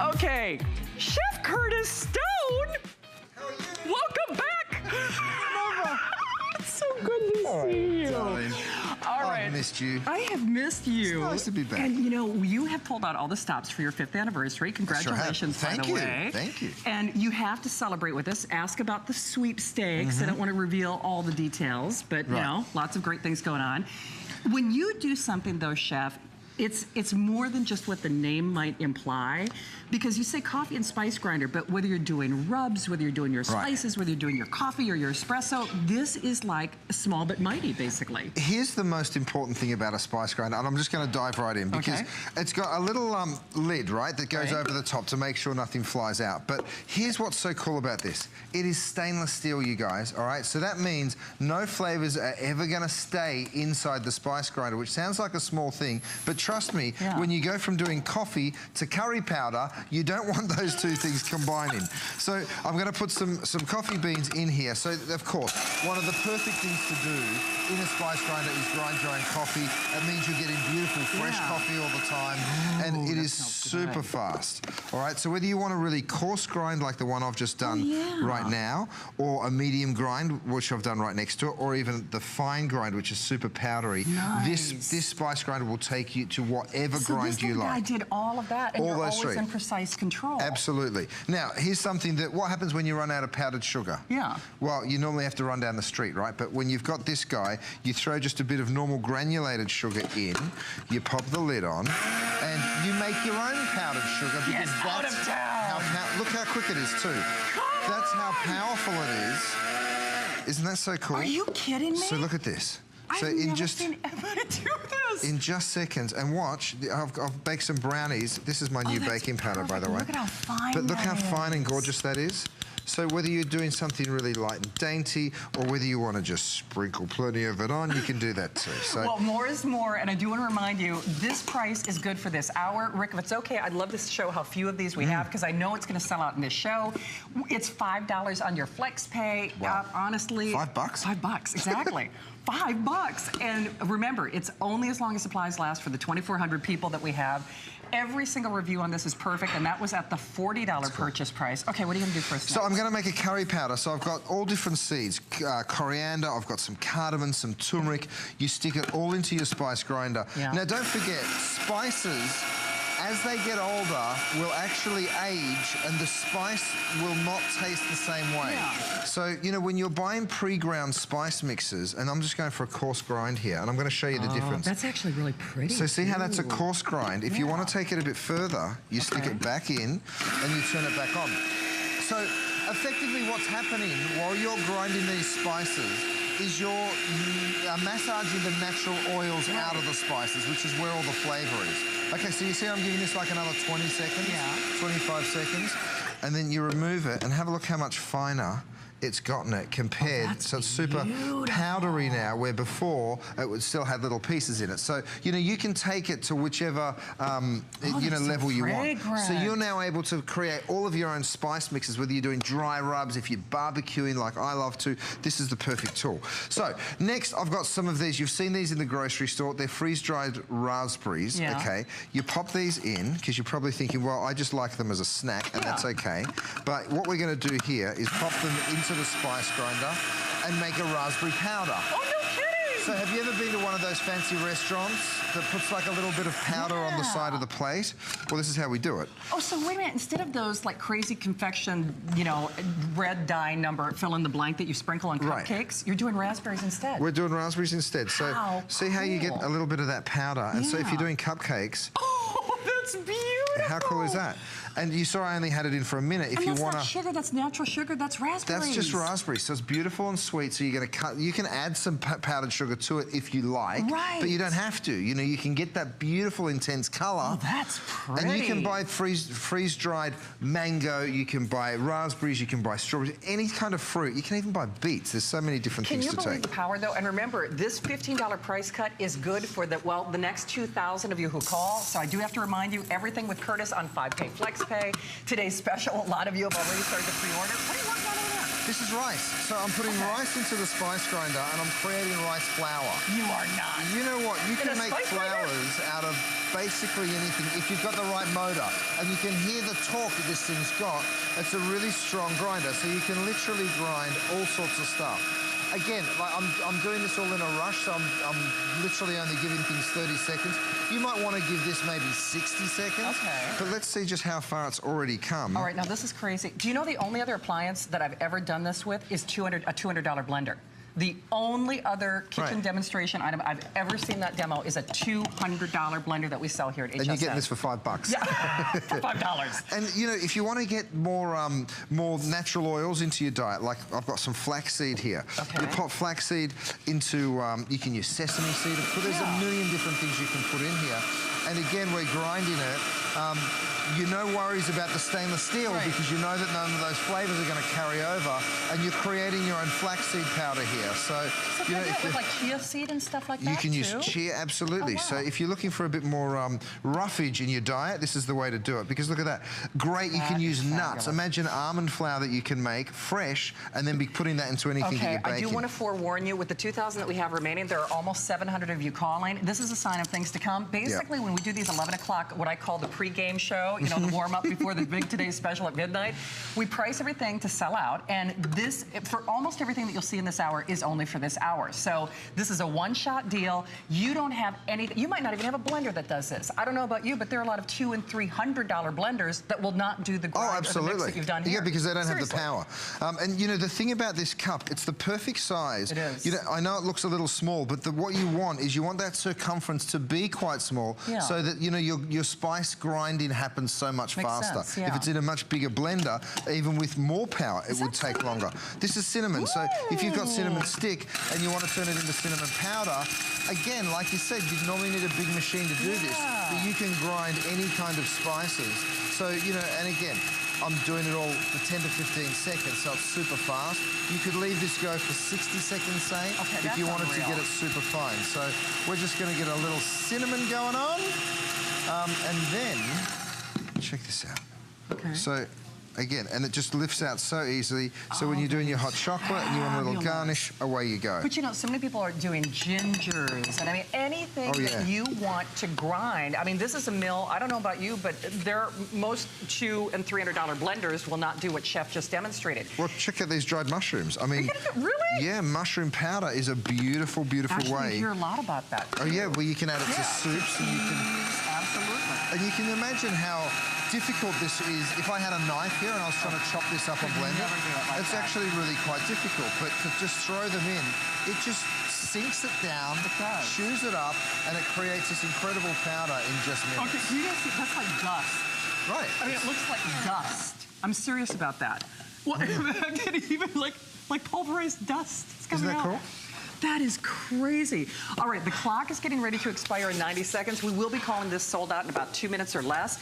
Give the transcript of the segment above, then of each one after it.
Okay, Chef Curtis Stone. How are you? Welcome back. It's so good to see you. Darling. All right. I've missed you. I have missed you. It's nice to be back. And you know, you have pulled out all the stops for your 5th anniversary. Congratulations, Sure have. by the way. Thank you. And you have to celebrate with us. Ask about the sweepstakes. I don't want to reveal all the details, but you know, lots of great things going on. When you do something though, Chef, it's more than just what the name might imply, because you say coffee and spice grinder, but whether you're doing rubs, whether you're doing your spices, whether you're doing your coffee or your espresso, this is like small but mighty, basically. Here's the most important thing about a spice grinder, and I'm just going to dive right in because it's got a little lid, right, that goes over the top to make sure nothing flies out. But here's what's so cool about this. It is stainless steel, you guys, all right? So that means no flavors are ever going to stay inside the spice grinder, which sounds like a small thing, but trust me, when you go from doing coffee to curry powder, you don't want those two things combining. So I'm going to put some coffee beans in here. So, of course, one of the perfect things to do in a spice grinder is grind your own coffee. That means you're getting beautiful, fresh coffee all the time, and it is super fast. All right, so whether you want to really coarse grind like the one I've just done right now, or a medium grind, which I've done right next to it, or even the fine grind, which is super powdery, this spice grinder will take you to whatever grind you like. I did all of that, and you're always in precise control. Absolutely. Now, here's something that, what happens when you run out of powdered sugar? Well, you normally have to run down the street, right? But when you've got this guy, you throw just a bit of normal granulated sugar in, you pop the lid on, and you make your own powdered sugar because that's how, look how quick it is too. That's how powerful it is. Isn't that so cool? Are you kidding me? So look at this. So I've never seen anybody do this. In just seconds, and watch, I've baked some brownies. This is my new baking powder, by the way. Look at how fine But look how fine and gorgeous that is. So whether you're doing something really light and dainty, or whether you want to just sprinkle plenty of it on, you can do that too. So well, more is more, and I do want to remind you, this price is good for this hour. Rick, if it's okay, I'd love to show how few of these we have, because I know it's going to sell out in this show. It's $5 on your FlexPay. Honestly, $5? $5, exactly. $5. And remember, it's only as long as supplies last for the 2,400 people that we have. Every single review on this is perfect, and that was at the $40 purchase price. Okay, what are you going to do for us next? So I'm going to make a curry powder. So I've got all different seeds. Coriander, I've got some cardamom, some turmeric. You stick it all into your spice grinder. Now, don't forget, spices, as they get older, will actually age, and the spice will not taste the same way. So, you know, when you're buying pre-ground spice mixes, and I'm just going for a coarse grind here, and I'm going to show you the difference. That's actually really pretty. So see how that's a coarse grind? If you want to take it a bit further, you stick it back in, and you turn it back on. So, effectively what's happening while you're grinding these spices is you're massaging the natural oils out of the spices, which is where all the flavor is. Okay, so you see I'm giving this like another 20 seconds, 25 seconds, and then you remove it and have a look how much finer it's gotten it compared. So it's super powdery now, where before it would still have little pieces in it. So, you know, you can take it to whichever, you know, level you want. So you're now able to create all of your own spice mixes, whether you're doing dry rubs, if you're barbecuing like I love to, this is the perfect tool. So next I've got some of these. You've seen these in the grocery store. They're freeze-dried raspberries, okay? You pop these in, because you're probably thinking, well, I just like them as a snack, and that's okay. But what we're gonna do here is pop them into the spice grinder and make a raspberry powder. Oh, no kidding! So have you ever been to one of those fancy restaurants that puts like a little bit of powder on the side of the plate? Well, this is how we do it. Oh, so wait a minute. Instead of those like crazy confection, you know, red dye number, fill in the blank that you sprinkle on cupcakes, you're doing raspberries instead. We're doing raspberries instead. So see how you get a little bit of that powder? And so if you're doing cupcakes... Oh, that's beautiful! How cool is that? And you saw I only had it in for a minute. If you want to, that's not sugar, that's natural sugar, that's raspberries. That's just raspberries. So it's beautiful and sweet. So you're going to cut, you can add some powdered sugar to it if you like, but you don't have to. You know, you can get that beautiful intense color. Oh, that's pretty. And you can buy freeze-dried mango, you can buy raspberries, you can buy strawberries, any kind of fruit. You can even buy beets. There's so many different things to take. Can you believe the power though? And remember, this $15 price cut is good for the, well, the next 2,000 of you who call. So I do have to remind you, everything with Curtis on 5K FlexPay. Today's special, a lot of you have already started to pre-order. What are you working on over there? This is rice. So I'm putting rice into the spice grinder, and I'm creating rice flour. You are not. You know what? You can make flours out of basically anything. If you've got the right motor, and you can hear the torque that this thing's got, it's a really strong grinder. So you can literally grind all sorts of stuff. Again, like I'm doing this all in a rush, so I'm literally only giving things 30 seconds. You might want to give this maybe 60 seconds. Okay. But let's see just how far it's already come. All right, now this is crazy. Do you know the only other appliance that I've ever done this with is a $200 blender? The only other kitchen demonstration item I've ever seen that demo is a $200 blender that we sell here at HSN. And you're getting this for $5. Yeah, for $5. And you know, if you want to get more more natural oils into your diet, like I've got some flaxseed here. Okay. You pop flaxseed into, you can use sesame seed. There's a million different things you can put in here. And again, we're grinding it. You're no worries about the stainless steel because you know that none of those flavors are going to carry over, and you're creating your own flaxseed powder here. So you know, with like chia seed and stuff like that, you can use chia, absolutely. Oh, wow. So if you're looking for a bit more roughage in your diet, this is the way to do it. Because look at that, great. You can use nuts. Imagine almond flour that you can make fresh, and then be putting that into anything that you're baking. I do want to forewarn you, with the 2,000 that we have remaining, there are almost 700 of you calling. This is a sign of things to come. Basically, when we do these 11 o'clock, what I call the pre-game show, you know, the warm-up before the big Today's Special at midnight, we price everything to sell out, and this, for almost everything that you'll see in this hour, is only for this hour. So this is a one-shot deal. You don't have anything. You might not even have a blender that does this. I don't know about you, but there are a lot of $200 and $300 blenders that will not do the grind or the mix that you've done here. Yeah, because they don't have the power. And you know, the thing about this cup, it's the perfect size. It is. You know, I know it looks a little small, but what you want is you want that circumference to be quite small, so that you know your spice grinding happens so much faster. If it's in a much bigger blender, even with more power, it would take longer. This is cinnamon, so if you've got cinnamon stick and you want to turn it into cinnamon powder, again, like you said, you normally need a big machine to do this, but you can grind any kind of spices. So, you know, and again, I'm doing it all for 10 to 15 seconds, so it's super fast. You could leave this go for 60 seconds, say, if you wanted to get it super fine. So we're just going to get a little cinnamon going on, and then, check this out. So, again, and it just lifts out so easily. So when you're doing your hot chocolate and you want a little garnish, away you go. But you know, so many people are doing gingers, and I mean, anything that you want to grind. I mean, this is a mill. I don't know about you, but most $200 and $300 blenders will not do what Chef just demonstrated. Well, check out these dried mushrooms. I mean, really? Yeah, mushroom powder is a beautiful, beautiful way. I hear a lot about that. Oh yeah, well you can add it to soups, and you can. Absolutely. And you can imagine how difficult this is. If I had a knife here and I was trying to chop this up a blender, it's actually really quite difficult. But to just throw them in, it just sinks it down, chews it up, and it creates this incredible powder in just minutes. Okay, you guys see, that's like dust. Right. I mean, it looks like dust. I'm serious about that. Well, I'm getting even like pulverized dust. It's coming out. Isn't that cool? That is crazy. All right, the clock is getting ready to expire in 90 seconds. We will be calling this sold out in about 2 minutes or less.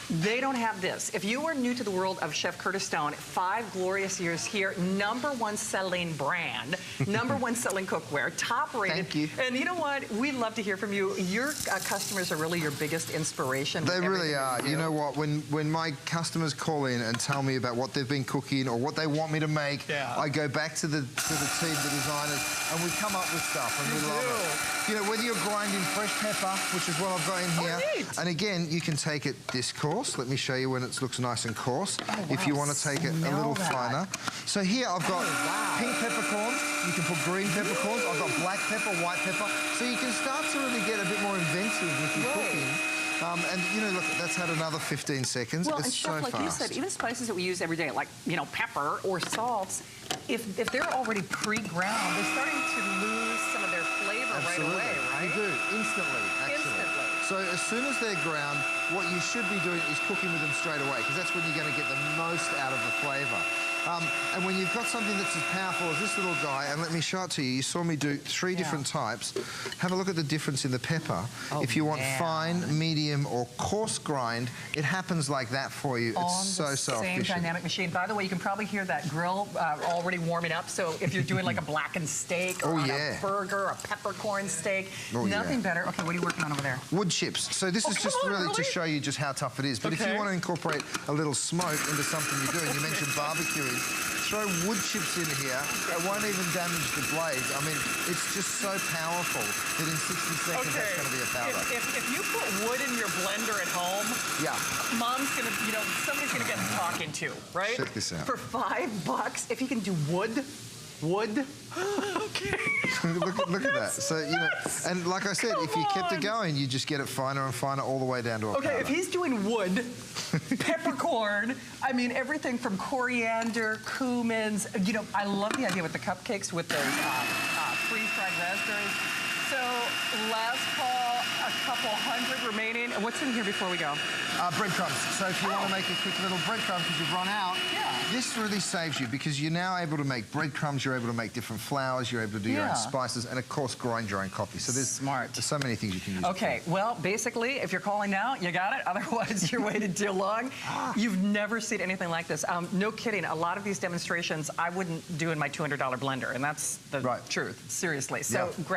They don't have this. If you are new to the world of Chef Curtis Stone, 5 glorious years here, #1 selling brand, #1 selling cookware, top rated. Thank you. And you know what? We'd love to hear from you. Your customers are really your biggest inspiration. They really are. You know what? When my customers call in and tell me about what they've been cooking or what they want me to make, I go back to the team, the designers, and we come up with stuff, and we love it. You know, whether you're grinding fresh pepper, which is what I've got in here, and again, you can take it this coarse. Let me show you when it looks nice and coarse. If you want to take it a little finer. So here I've got pink peppercorns. You can put green peppercorns. I've got black pepper, white pepper. So you can start to really get a bit more inventive with your cooking. And you know, look, that's had another 15 seconds. Well, it's and Chef, like you said, even spices that we use every day, like, you know, pepper or salts, if they're already pre-ground, they're starting to lose some of their flavor right away, right? You do, instantly, actually. So as soon as they're ground, what you should be doing is cooking with them straight away, because that's when you're going to get the most out of the flavour. And when you've got something that's as powerful as this little guy, and let me show it to you, you saw me do 3 different types. Have a look at the difference in the pepper. If you want fine, medium, or coarse grind, it happens like that for you. It's so efficient. Same dynamic machine. By the way, you can probably hear that grill already warming up. So if you're doing like a blackened steak or on a burger, a peppercorn steak, nothing better. Okay, what are you working on over there? Wood chips. So this is just really to show you just how tough it is. But if you want to incorporate a little smoke into something you're doing, you mentioned barbecuing, throw wood chips in here. It won't even damage the blade. I mean, it's just so powerful that in 60 seconds that's going to be a powder. If you put wood in your blender at home, Yeah. Mom's gonna, somebody's gonna get talking to, right? Check this out. For $5, if you can do wood. Okay. look at that. So, and like I said, if you kept it going, you just get it finer and finer all the way down to a powder. Okay, if he's doing wood, peppercorn, I mean, everything from coriander, cumins. I love the idea with the cupcakes with those freeze-dried raspberries. So, last call, a couple hundred remaining. And what's in here before we go? Breadcrumbs. So if you want to make a quick little breadcrumb because you've run out, this really saves you because you're now able to make breadcrumbs, you're able to make different flours, you're able to do your own spices, and of course grind your own coffee. So there's so many things you can use. Okay, well, basically, if you're calling now, you got it. Otherwise, you're waiting too long. You've never seen anything like this. No kidding. A lot of these demonstrations I wouldn't do in my $200 blender, and that's the truth. Seriously. So grab